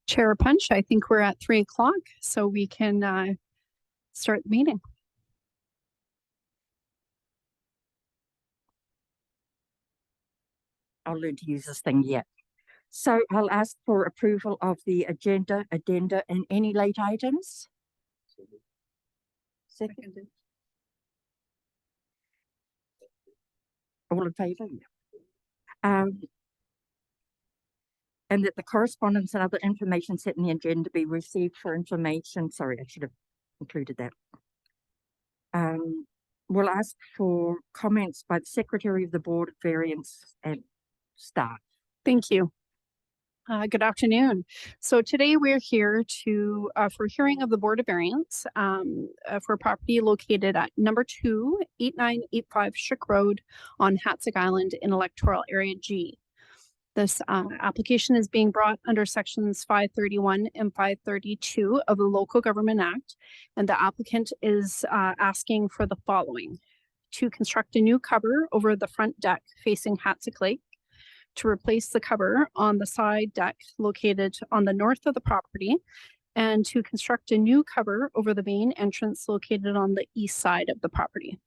Chair Punch, I think we're at 3 o'clock, so we can start the meeting. I'll learn to use this thing yet. So I'll ask for approval of the agenda, addenda, and any late items. Seconded. All in favour? And that the correspondence and other information set in the agenda be received for information. Sorry, I should have included that. We'll ask for comments by the Secretary of the Board of Variance and staff. Thank you. Good afternoon. So today we're here to for hearing of the Board of Variance for property located at number 2, 8985 Shook Road on Hatsick Island in Electoral Area G. This application is being brought under sections 531 and 532 of the Local Government Act, and the applicant is asking for the following: to construct a new cover over the front deck facing Hatsick Lake, to replace the cover on the side deck located on the north of the property, and to construct a new cover over the main entrance located on the east side of the property.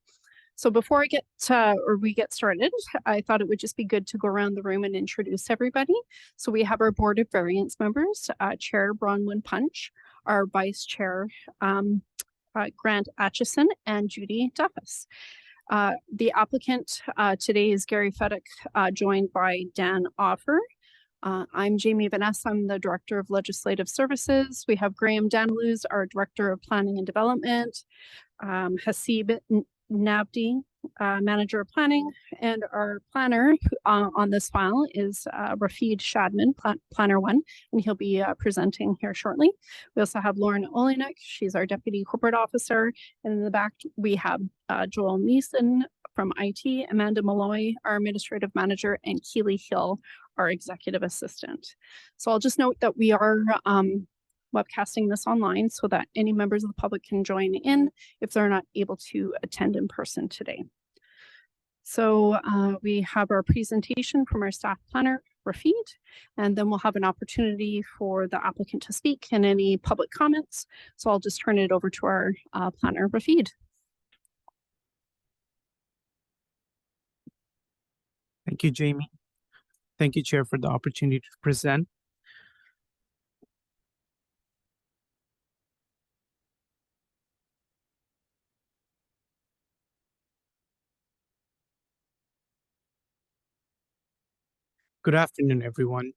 So before I we get started, I thought it would just be good to go around the room and introduce everybody. So we have our Board of Variance members, Chair Bronwyn Punch, our Vice Chair Grant Atchison, and Judy Duffus. The applicant today is Gary Feddick, joined by Dan Offer. I'm Jamie Vanessa. I'm the Director of Legislative Services. We have Graham Daniluz, our Director of Planning and Development, Hasib Nabdi, Manager of Planning, and our planner on this file is Rafid Shadman, Planner 1, and he'll be presenting here shortly. We also have Lauren Olenek, she's our Deputy Corporate Officer, and in the back we have Joel Neeson from IT, Amanda Malloy, our Administrative Manager, and Keely Hill, our Executive Assistant. So I'll just note that we are webcasting this online so that any members of the public can join in if they're not able to attend in person today. So we have our presentation from our staff planner, Rafid, and then we'll have an opportunity for the applicant to speak and any public comments. So I'll just turn it over to our planner, Rafid. Thank you, Jamie. Thank you, Chair, for the opportunity to present. Good afternoon, everyone.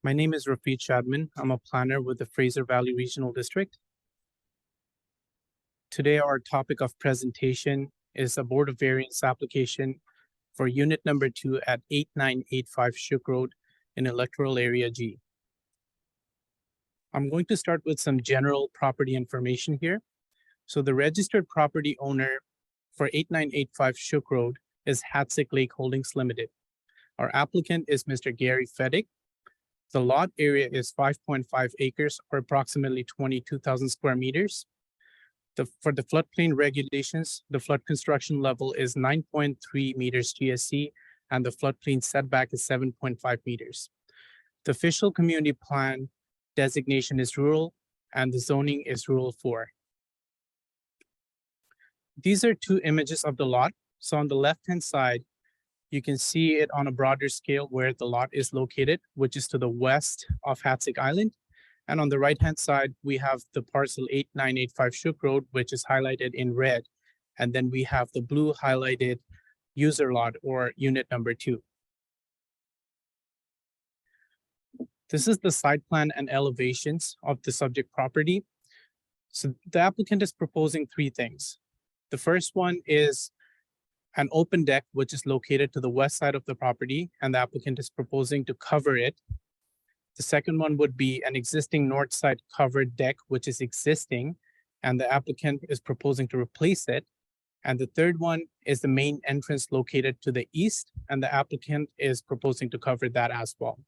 My name is Rafid Shadman. I'm a planner with the Fraser Valley Regional District. Today, our topic of presentation is a Board of Variance application for unit number 2 at 8985 Shook Road in Electoral Area G. I'm going to start with some general property information here. So the registered property owner for 8985 Shook Road is Hatsick Lake Holdings Limited. Our applicant is Mr. Gary Feddick. The lot area is 5.5 acres or approximately 22,000 square meters. For the floodplain regulations, the flood construction level is 9.3 meters GSC and the floodplain setback is 7.5 meters. The official community plan designation is rural and the zoning is rural 4. These are 2 images of the lot. So on the left-hand side, you can see it on a broader scale where the lot is located, which is to the west of Hatsick Island. And on the right-hand side, we have the parcel 8985 Shook Road, which is highlighted in red. And then we have the blue highlighted user lot or unit number 2. This is the site plan and elevations of the subject property. So the applicant is proposing 3 things. The first one is an open deck, which is located to the west side of the property, and the applicant is proposing to cover it. The second one would be an existing north side covered deck, which is existing, and the applicant is proposing to replace it. And the third one is the main entrance located to the east, and the applicant is proposing to cover that as well.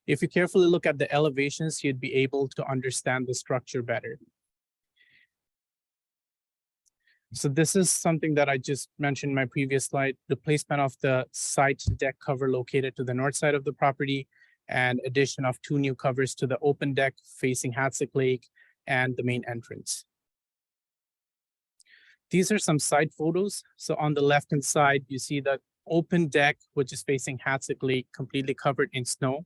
If you carefully look at the elevations, you'd be able to understand the structure better. So this is something that I just mentioned in my previous slide, the placement of the side deck cover located to the north side of the property, and addition of 2 new covers to the open deck facing Hatzick Lake and the main entrance. These are some side photos. So on the left-hand side, you see the open deck, which is facing Hatzick Lake, completely covered in snow.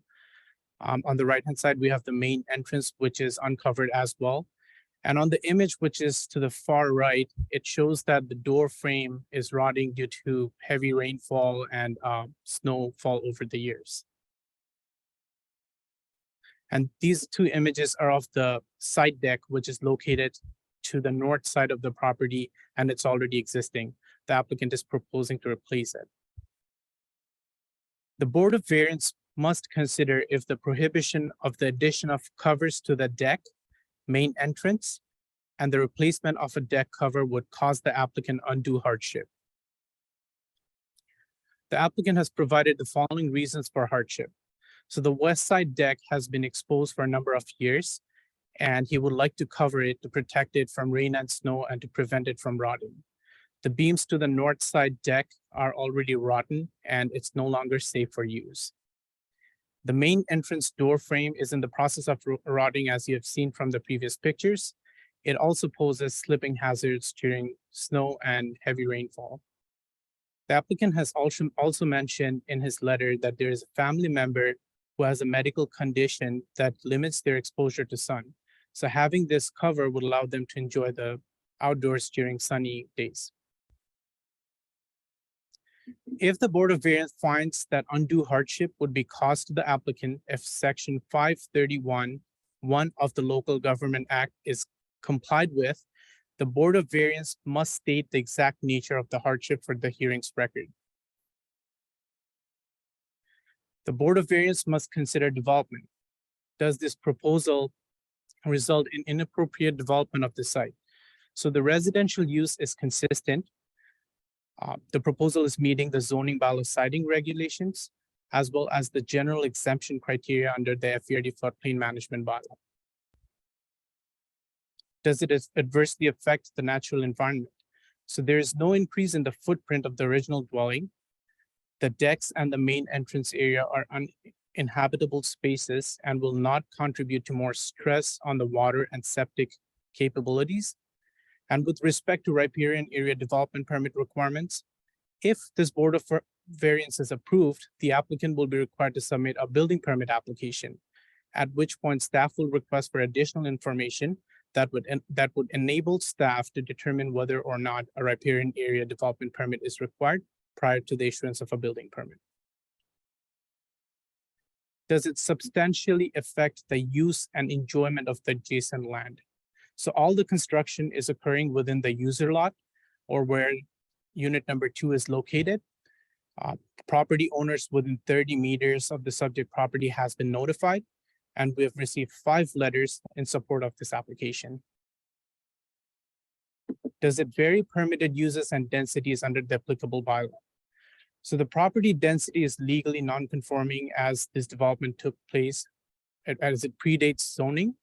On the right-hand side, we have the main entrance, which is uncovered as well. And on the image, which is to the far right, it shows that the door frame is rotting due to heavy rainfall and snowfall over the years. And these 2 images are of the side deck, which is located to the north side of the property, and it's already existing. The applicant is proposing to replace it. The Board of Variance must consider if the prohibition of the addition of covers to the deck, main entrance, and the replacement of a deck cover would cause the applicant undue hardship. The applicant has provided the following reasons for hardship. So the west side deck has been exposed for a number of years, and he would like to cover it to protect it from rain and snow and to prevent it from rotting. The beams to the north side deck are already rotten, and it's no longer safe for use. The main entrance door frame is in the process of rotting, as you have seen from the previous pictures. It also poses slipping hazards during snow and heavy rainfall. The applicant has also mentioned in his letter that there is a family member who has a medical condition that limits their exposure to sun. So having this cover would allow them to enjoy the outdoors during sunny days. If the Board of Variance finds that undue hardship would be caused to the applicant if Section 531(1) of the Local Government Act is complied with, the Board of Variance must state the exact nature of the hardship for the hearing's record. The Board of Variance must consider development. Does this proposal result in inappropriate development of the site? So the residential use is consistent. The proposal is meeting the zoning bylaw siting regulations, as well as the general exemption criteria under the FERD floodplain management bylaw. Does it adversely affect the natural environment? So there is no increase in the footprint of the original dwelling. The decks and the main entrance area are uninhabitable spaces and will not contribute to more stress on the water and septic capabilities. And with respect to riparian area development permit requirements, if this Board of Variance is approved, the applicant will be required to submit a building permit application, at which point staff will request for additional information that would enable staff to determine whether or not a riparian area development permit is required prior to the issuance of a building permit. Does it substantially affect the use and enjoyment of the adjacent land? So all the construction is occurring within the user lot or where unit number 2 is located. Property owners within 30 meters of the subject property has been notified, and we have received 5 letters in support of this application. Does it vary permitted uses and densities under the applicable bylaw? So the property density is legally non-conforming as this development took place, as it predates zoning.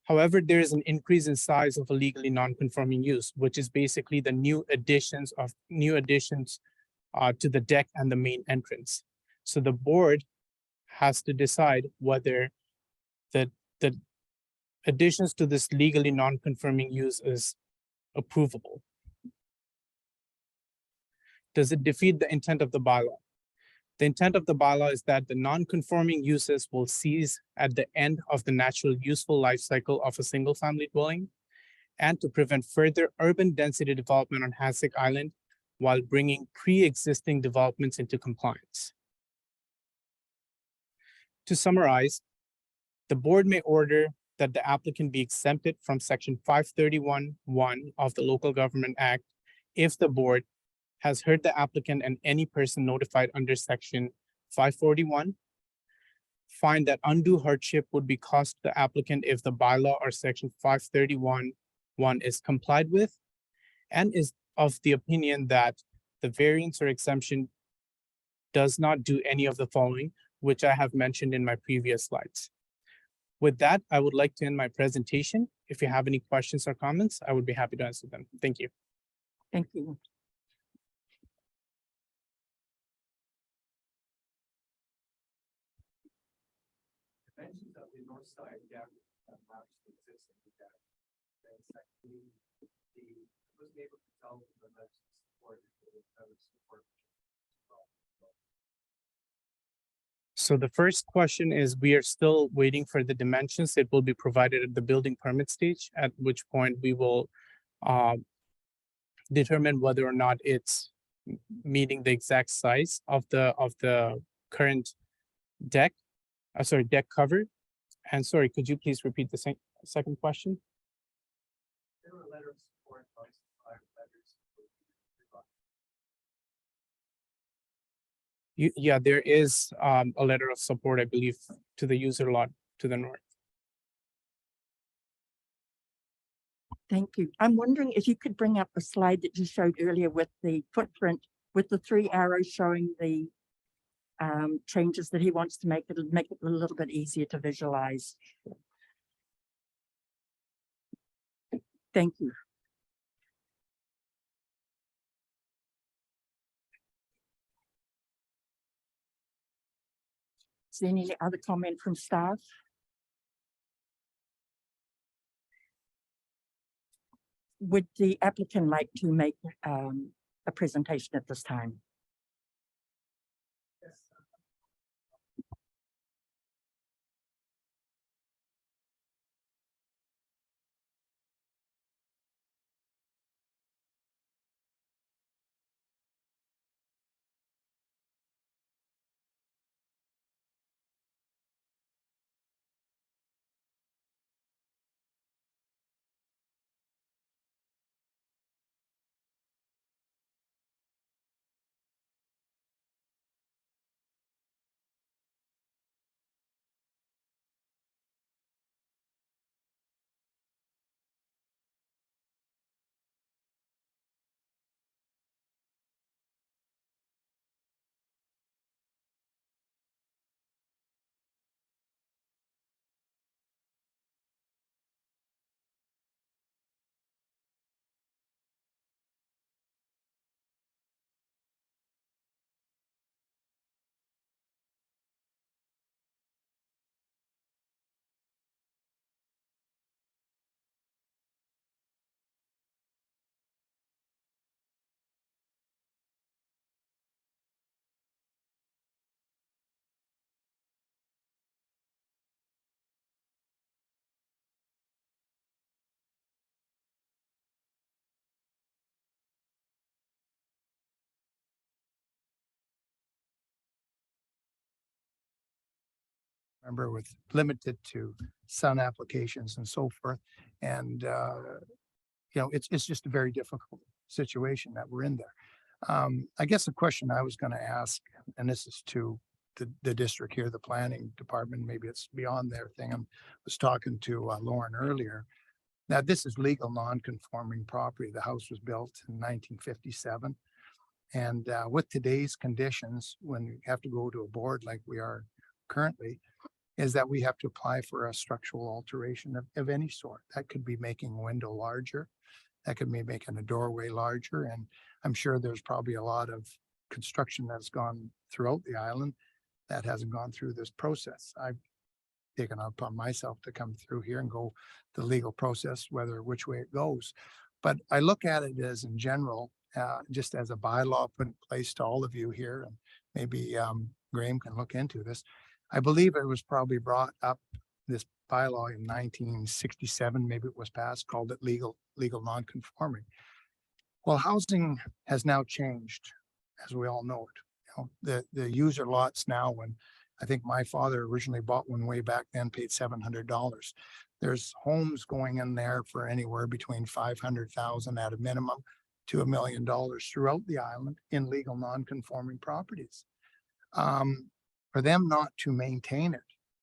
However, there is an increase in size of a legally non-conforming use, which is basically the new additions to the deck and the main entrance. So the board has to decide whether the additions to this legally non-conforming use is approvable. Does it defeat the intent of the bylaw? The intent of the bylaw is that the non-conforming uses will cease at the end of the natural useful life cycle of a single-family dwelling, and to prevent further urban density development on Hatzick Island while bringing pre-existing developments into compliance. To summarize, the board may order that the applicant be exempted from Section 531(1) of the Local Government Act if the board has heard the applicant and any person notified under Section 541, find that undue hardship would be caused to the applicant if the bylaw or Section 531(1) is complied with, and is of the opinion that the variance or exemption does not do any of the following, which I have mentioned in my previous slides. With that, I would like to end my presentation. If you have any questions or comments, I would be happy to answer them. Thank you. Thank you. dimensions of the north side deck actually exist in the deck. And secondly, I wasn't able to tell from the dimensions support support. So the first question is, we are still waiting for the dimensions. It will be provided at the building permit stage, at which point we will determine whether or not it's meeting the exact size of the current deck. Sorry, deck cover. And sorry, could you please repeat the second question? There were letters of support, yeah, there is a letter of support, I believe, to the user lot to the north. Thank you. I'm wondering if you could bring up a slide that you showed earlier with the footprint, with the 3 arrows showing the changes that he wants to make. It'll make it a little bit easier to visualize. Thank you. Is there any other comment from staff? Would the applicant like to make a presentation at this time? Remember, with limited to sun applications and so forth. And, it's just a very difficult situation that we're in there. I guess the question I was going to ask, and this is to the district here, the planning department, maybe it's beyond their thing. I was talking to Lauren earlier. Now, this is legal non-conforming property. The house was built in 1957. And with today's conditions, when you have to go to a board like we are currently, is that we have to apply for a structural alteration of any sort. That could be making a window larger. That could be making a doorway larger. And I'm sure there's probably a lot of construction that's gone throughout the island that hasn't gone through this process. I've taken it upon myself to come through here and go the legal process, which way it goes. But I look at it as in general, just as a bylaw put in place to all of you here, and maybe Graham can look into this. I believe it was probably brought up, this bylaw, in 1967, maybe it was passed, called it legal non-conforming. Well, housing has now changed, as we all know it. The user lots now, when I think my father originally bought one way back then, paid $700. There's homes going in there for anywhere between 500,000 at a minimum to $1 million throughout the island in legal non-conforming properties. For them not to maintain it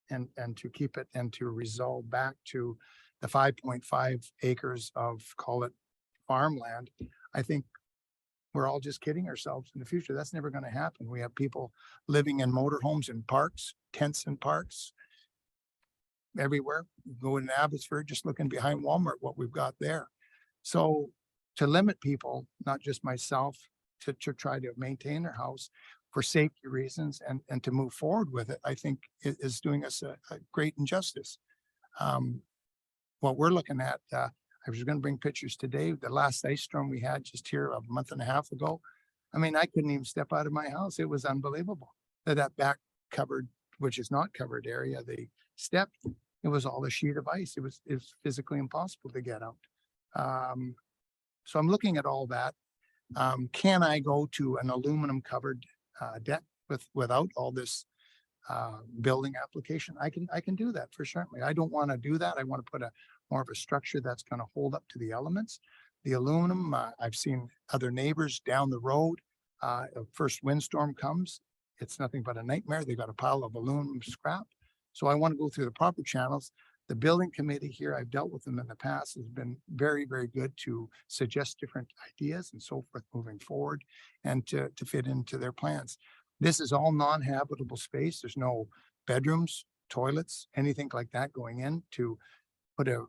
and to keep it and to resolve back to the 5.5 acres of, call it, farmland, I think we're all just kidding ourselves in the future. That's never going to happen. We have people living in motorhomes in parks, tents in parks, everywhere. Go in Abbotsford, just looking behind Walmart, what we've got there. So to limit people, not just myself, to try to maintain their house, for safety reasons and to move forward with it, I think is doing us a great injustice. What we're looking at, I was going to bring pictures today. The last ice storm we had just here a month and a half ago. I mean, I couldn't even step out of my house. It was unbelievable that back covered, which is not covered area, the step, it was all a sheet of ice. It was physically impossible to get out. So I'm looking at all that. Can I go to an aluminum covered deck without all this building application? I can do that for certainly. I don't want to do that. I want to put more of a structure that's going to hold up to the elements. The aluminum, I've seen other neighbors down the road. A first windstorm comes, it's nothing but a nightmare. They got a pile of aluminum scrap. So I want to go through the proper channels. The building committee here, I've dealt with them in the past, has been very, very good to suggest different ideas and so forth moving forward and to fit into their plans. This is all non-habitable space. There's no bedrooms, toilets, anything like that going in to put a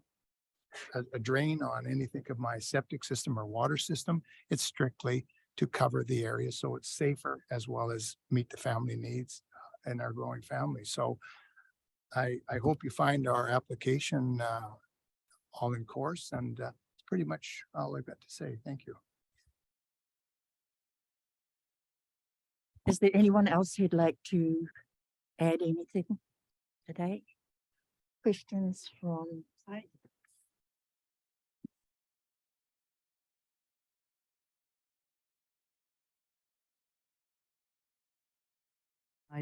drain on anything of my septic system or water system. It's strictly to cover the area so it's safer as well as meet the family needs and our growing family. So I hope you find our application all in course, and it's pretty much all I've got to say. Thank you. Is there anyone else who'd like to add anything today? Questions from site?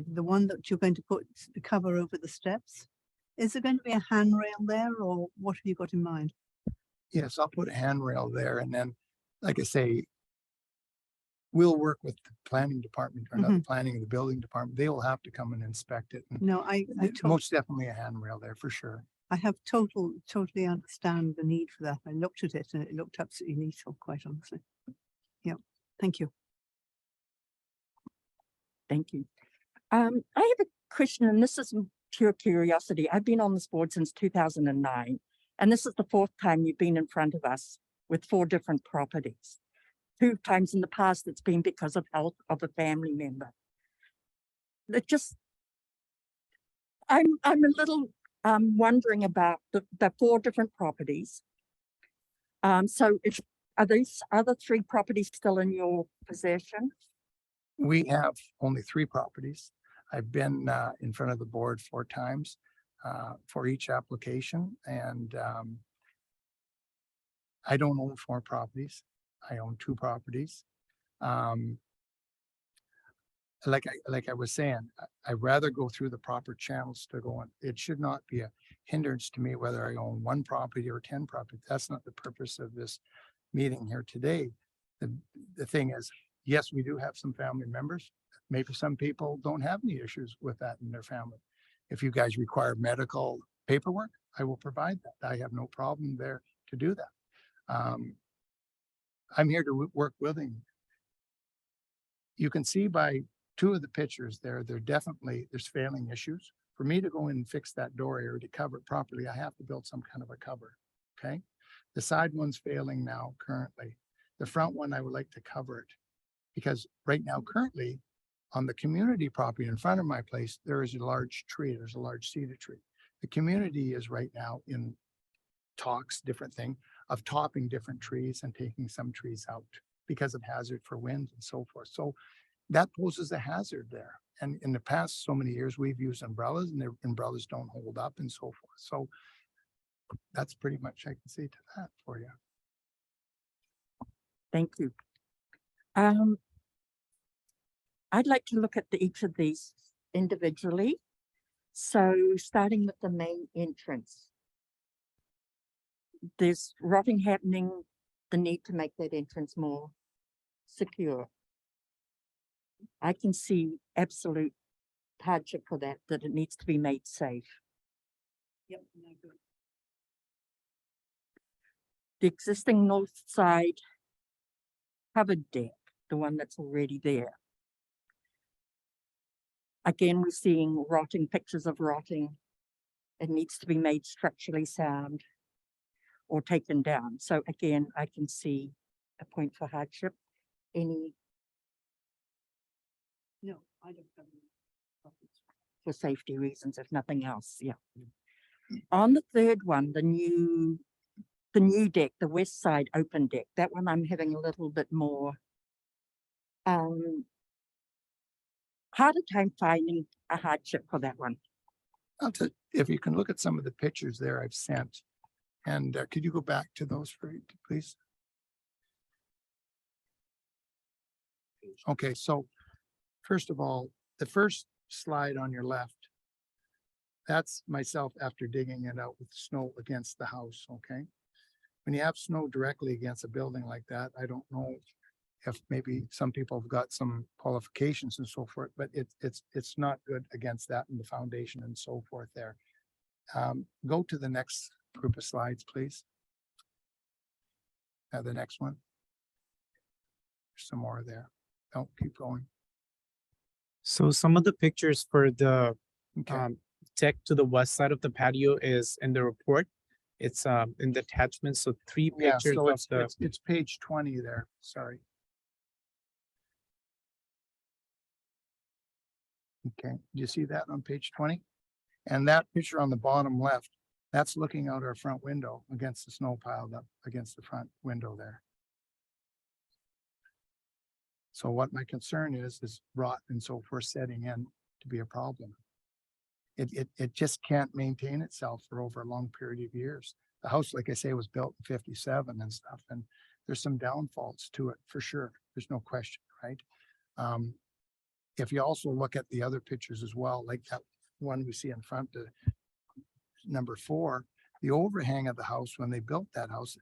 The one that you're going to put the cover over the steps, is there going to be a handrail there, or what have you got in mind? Yes, I'll put a handrail there, and then, like I say, we'll work with the planning department or not the planning of the building department. They will have to come and inspect it. And No, I most definitely a handrail there for sure. I have totally understand the need for that. I looked at it and it looked absolutely lethal, quite honestly. Yeah, thank you. Thank you. I have a question, and this is pure curiosity. I've been on this board since 2009, and this is the 4th time you've been in front of us with 4 different properties. 2 times in the past, it's been because of health of a family member. It just, I'm a little wondering about the 4 different properties. So are these other 3 properties still in your possession? We have only 3 properties. I've been in front of the board 4 times for each application, and I don't own 4 properties. I own 2 properties. Like I was saying, I'd rather go through the proper channels to go on. It should not be a hindrance to me whether I own 1 property or 10 properties. That's not the purpose of this meeting here today. The thing is, yes, we do have some family members. Maybe some people don't have any issues with that in their family. If you guys require medical paperwork, I will provide that. I have no problem there to do that. I'm here to work willing. You can see by 2 of the pictures there, there's failing issues. For me to go in and fix that door area to cover it properly, I have to build some kind of a cover, okay? The side one's failing now currently. The front one, I would like to cover it because right now, currently, on the community property in front of my place, there is a large tree. There's a large cedar tree. The community is right now in talks, different thing, of topping different trees and taking some trees out because of hazard for wind and so forth. So that poses a hazard there. And in the past so many years, we've used umbrellas and the umbrellas don't hold up and so forth. So that's pretty much I can say to that for you. Thank you. I'd like to look at each of these individually. So starting with the main entrance. There's rotting happening, the need to make that entrance more secure. I can see absolute hardship for that it needs to be made safe. Yep, no, good. The existing north side covered deck, the one that's already there. Again, we're seeing rotting, pictures of rotting. It needs to be made structurally sound or taken down. So again, I can see a point for hardship. Any? No, I don't have any problems. for safety reasons, if nothing else, yeah. On the third one, the new deck, the west side open deck, that one I'm having a little bit more harder time finding a hardship for that one. If you can look at some of the pictures there I've sent, and could you go back to those please? Okay, so first of all, the first slide on your left, that's myself after digging it out with snow against the house, okay? When you have snow directly against a building like that, I don't know if maybe some people have got some qualifications and so forth, but it's not good against that and the foundation and so forth there. Go to the next group of slides, please. The next one. There's some more there. Don't keep going. So some of the pictures for the Okay. deck to the west side of the patio is in the report. It's in the attachment. So three Yeah, pictures so of the it's page 20 there. Sorry. Okay, do you see that on page 20? And that picture on the bottom left, that's looking out our front window against the snow piled up against the front window there. So what my concern is rot and so forth setting in to be a problem. It just can't maintain itself for over a long period of years. The house, like I say, was built in 57 and stuff, and there's some downfalls to it for sure. There's no question, right? If you also look at the other pictures as well, like that one we see in front of number 4, the overhang of the house, when they built that house,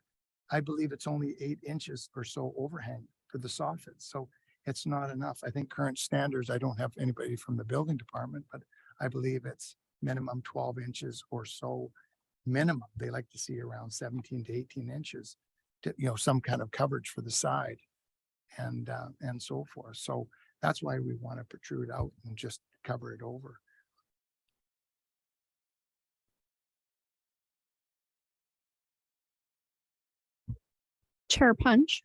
I believe it's only 8 inches or so overhang for the soffit. So it's not enough. I think current standards, I don't have anybody from the building department, but I believe it's minimum 12 inches or so minimum. They like to see around 17 to 18 inches to, some kind of coverage for the side and so forth. So that's why we want to protrude out and just cover it over. Chair Punch,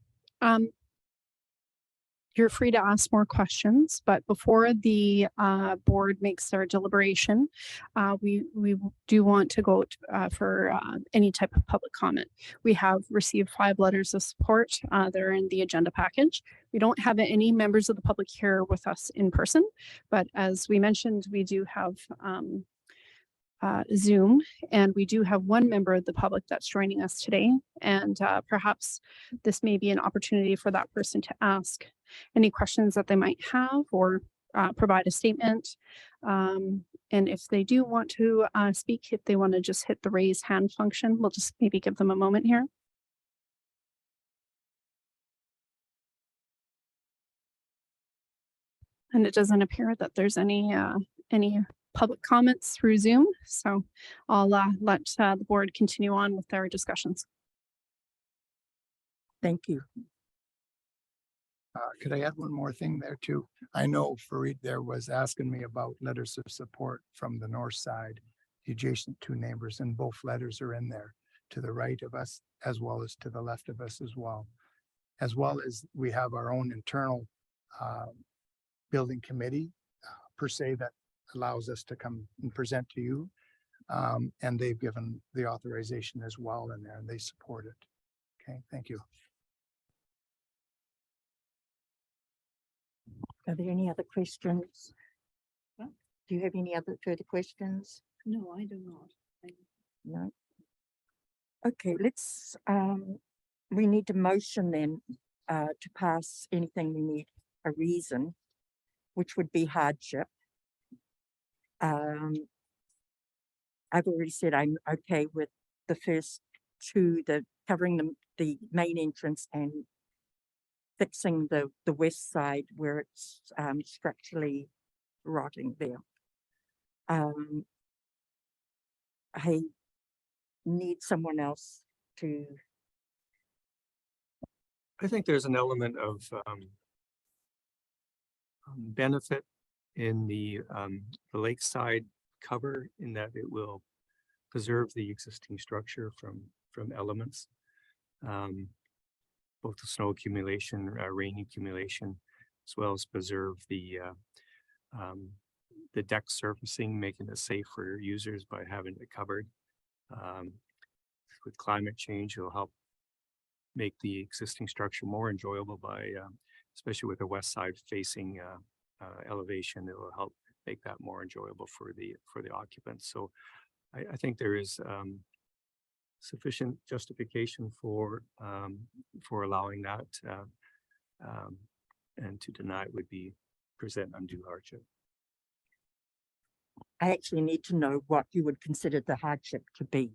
you're free to ask more questions, but before the board makes their deliberation, we do want to go for any type of public comment. We have received 5 letters of support. They're in the agenda package. We don't have any members of the public here with us in person, but as we mentioned, we do have Zoom, and we do have one member of the public that's joining us today, and perhaps this may be an opportunity for that person to ask any questions that they might have or provide a statement. And if they do want to speak, if they want to just hit the raise hand function, we'll just maybe give them a moment here. And it doesn't appear that there's any public comments through Zoom. So I'll let the board continue on with their discussions. Thank you. Could I add one more thing there too? I know Fareed there was asking me about letters of support from the north side, the adjacent 2 neighbors, and both letters are in there to the right of us as well as to the left of us as well as we have our own internal building committee per se that allows us to come and present to you. And they've given the authorization as well in there and they support it. Okay, thank you. Are there any other questions? Do you have any other further questions? No, I do not. No. Okay, let's, we need a motion then to pass anything. We need a reason, which would be hardship. I've already said I'm okay with the first 2, the covering the main entrance and fixing the west side where it's structurally rotting there. I need someone else to. I think there's an element of benefit in the lakeside cover in that it will preserve the existing structure from elements, both the snow accumulation, rain accumulation, as well as preserve the the deck surfacing, making it safe for users by having it covered. With climate change, it'll help make the existing structure more enjoyable by, especially with the west side facing elevation, it will help make that more enjoyable for the occupants. So I think there is sufficient justification for allowing that, and to deny it would be present undue hardship. I actually need to know what you would consider the hardship to be.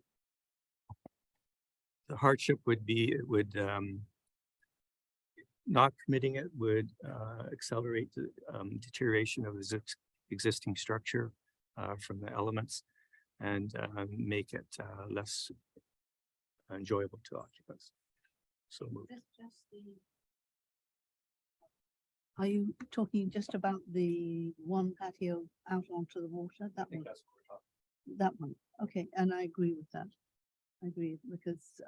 The hardship would be, it would, not permitting it would accelerate the deterioration of the existing structure from the elements and make it less enjoyable to occupants. So moved. Are you talking just about the one patio out onto the water? That one? That's what we're talking. That one. Okay, and I agree with that. I agree because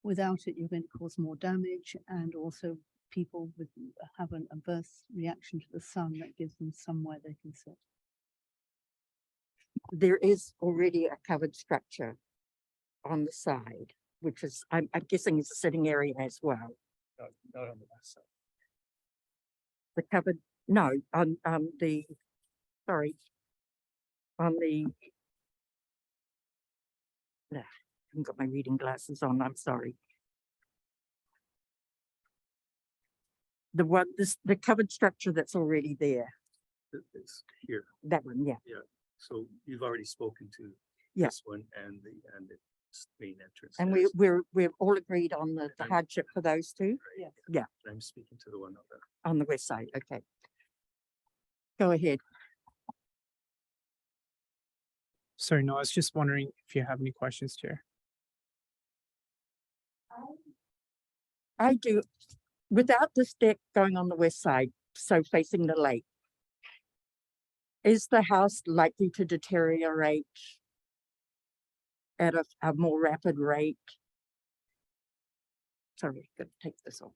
without it, you're going to cause more damage, and also people would have an adverse reaction to the sun that gives them somewhere they can sit. There is already a covered structure on the side, which is, I'm guessing is a sitting area as well. Not on the west side. The covered, no, on the, sorry, on the, no, I haven't got my reading glasses on, I'm sorry. The one, the covered structure that's already there, It's here. that one, yeah. So you've already spoken to Yeah. this one and the main entrance. And there. we're all agreed on the Right. hardship for those two Yes. Yeah. I'm speaking to the one over there. on the west side, okay. Go ahead. Sorry, no, I was just wondering if you have any questions, Chair. I do, without this deck going on the west side, so facing the lake, is the house likely to deteriorate at a more rapid rate? Sorry, gotta take this off.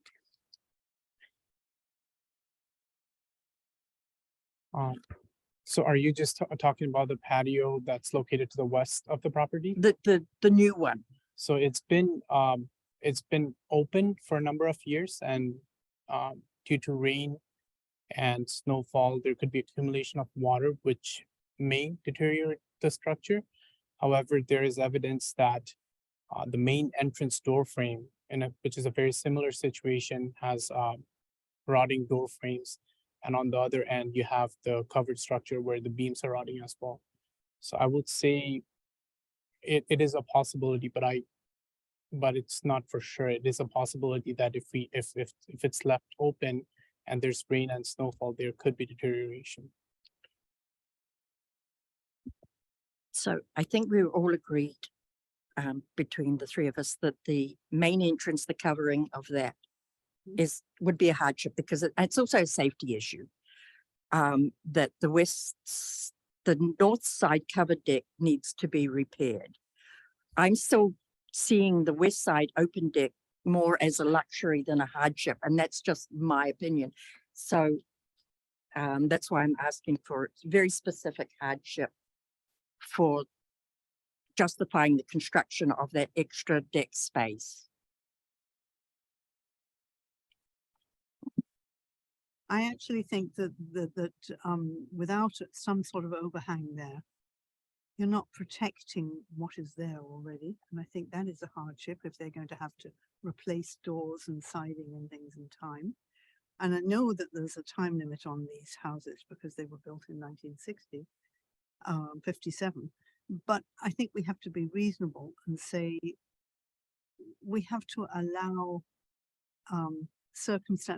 So are you just talking about the patio that's located to the west of the property? The new one. So it's been open for a number of years, and due to rain and snowfall, there could be accumulation of water which may deteriorate the structure. However, there is evidence that the main entrance door frame, which is a very similar situation, has rotting door frames. And on the other end, you have the covered structure where the beams are rotting as well. So I would say it is a possibility, but it's not for sure. It is a possibility that if it's left open and there's rain and snowfall, there could be deterioration. So I think we were all agreed between the three of us that the main entrance, the covering of that would be a hardship because it's also a safety issue. That the north side covered deck needs to be repaired. I'm still seeing the west side open deck more as a luxury than a hardship, and that's just my opinion. So that's why I'm asking for very specific hardship for justifying the construction of that extra deck space. I actually think that without some sort of overhang there, you're not protecting what is there already. And I think that is a hardship if they're going to have to replace doors and siding and things in time. And I know that there's a time limit on these houses because they were built in 1960, 57. But I think we have to be reasonable and say we have to allow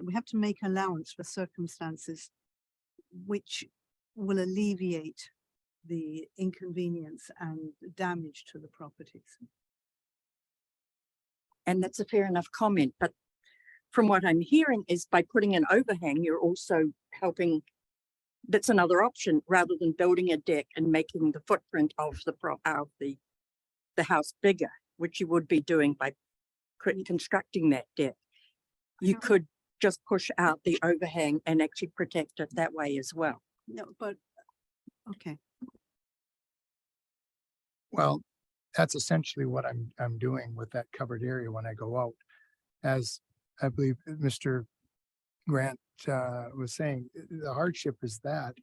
we have to make allowance for circumstances which will alleviate the inconvenience and damage to the properties. And that's a fair enough comment, but from what I'm hearing is by putting an overhang, you're also helping. That's another option rather than building a deck and making the footprint of the house bigger, which you would be doing by constructing that deck. You could just push out the overhang and actually protect it that way as well. No, but, okay, Well, that's essentially what I'm doing with that covered area when I go out. As I believe Mr. Grant was saying, the hardship is that,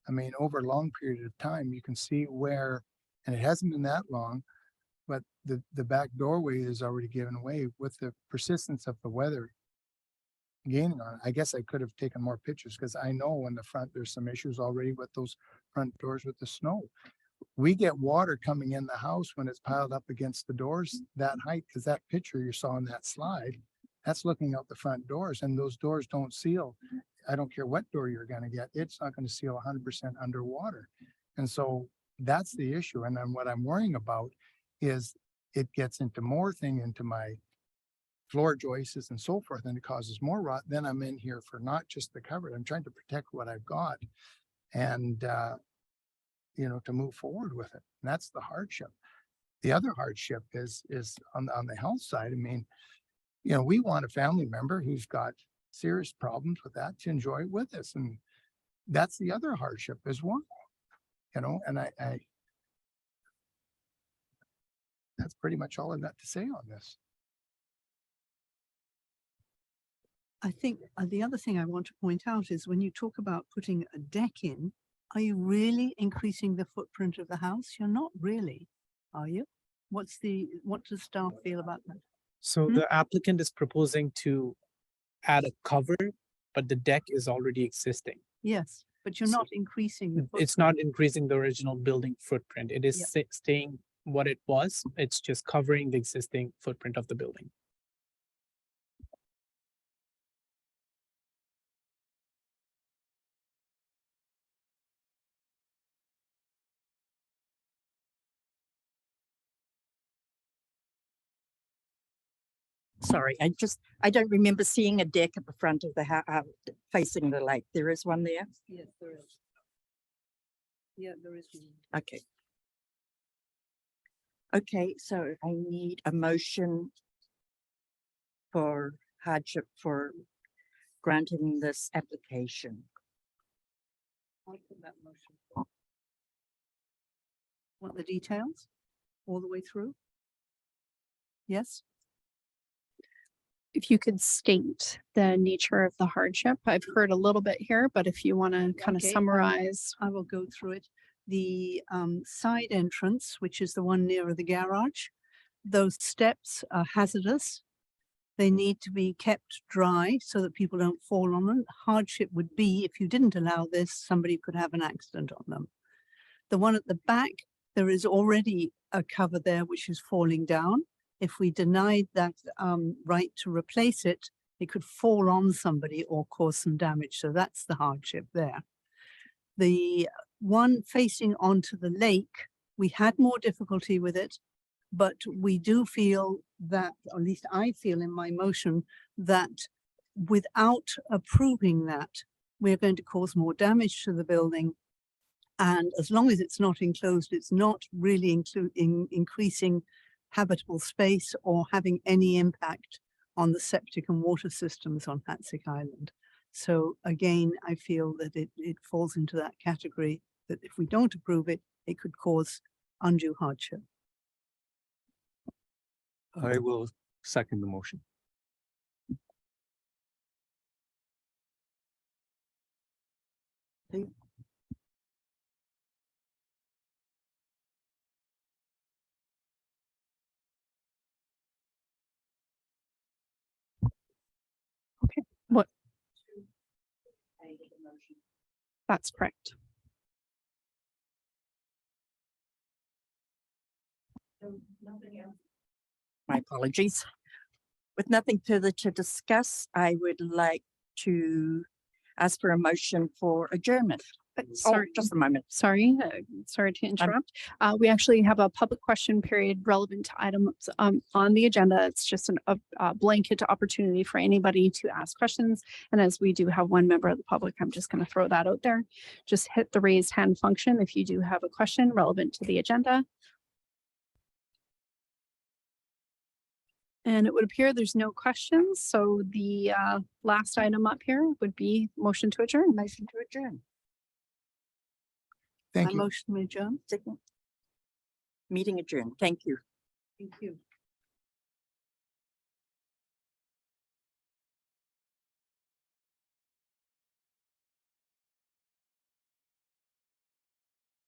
I mean, over a long period of time, you can see where, and it hasn't been that long, but the back doorway is already given way with the persistence of the weather gaining on it. I guess I could have taken more pictures because I know in the front, there's some issues already with those front doors with the snow. We get water coming in the house when it's piled up against the doors that height, because that picture you saw on that slide, that's looking out the front doors, and those doors don't seal. I don't care what door you're gonna get, it's not gonna seal 100% underwater. And so that's the issue. And then what I'm worrying about is it gets into more thing into my floor joists and so forth, and it causes more rot. Then I'm in here for not just the cover. I'm trying to protect what I've got and, you know, to move forward with it. And that's the hardship. The other hardship is on the health side. I mean, you know, we want a family member who's got serious problems with that to enjoy it with us. And that's the other hardship as well, you know, and I that's pretty much all I've got to say on this. I think the other thing I want to point out is when you talk about putting a deck in, are you really increasing the footprint of the house? You're not really, are you? What does staff feel about that? So Hmm? the applicant is proposing to add a cover, but the deck is already existing. Yes, but you're So not increasing the It's not footprint. increasing the original building footprint. It is Yep. staying what it was. It's just covering the existing footprint of the building. Sorry, I don't remember seeing a deck at the front of the house facing the lake. There is one there? Yes, there is. Yeah, there is. Okay. Okay, so I need a motion for hardship for granting this application. I'll put that motion. Want the details all the way through? Yes? If you could state the nature of the hardship, I've heard a little bit here, but if you want to kind of Okay, summarize. I will go through it. The side entrance, which is the one nearer the garage, those steps are hazardous. They need to be kept dry so that people don't fall on them. Hardship would be if you didn't allow this, somebody could have an accident on them. The one at the back, there is already a cover there which is falling down. If we denied that right to replace it, it could fall on somebody or cause some damage. So that's the hardship there. The one facing onto the lake, we had more difficulty with it, but we do feel that, or at least I feel in my motion, that without approving that, we're going to cause more damage to the building. And as long as it's not enclosed, it's not really increasing habitable space or having any impact on the septic and water systems on Hatzick Island. So again, I feel that it falls into that category that if we don't approve it, it could cause undue hardship. I will second the motion. What? That's correct. My apologies. With nothing further to discuss, I would like to ask for a motion for adjournment. Oh, Sorry, just a moment. sorry to interrupt. We actually have a public question period relevant to items on the agenda. It's just a blanket opportunity for anybody to ask questions. And as we do have one member of the public, I'm just going to throw that out there. Just hit the raised hand function if you do have a question relevant to the agenda. And it would appear there's no questions, so the last item up here would be motion to adjourn. Motion to adjourn. Thank I you. motion we adjourn. Second. Meeting adjourned. Thank you. Thank you.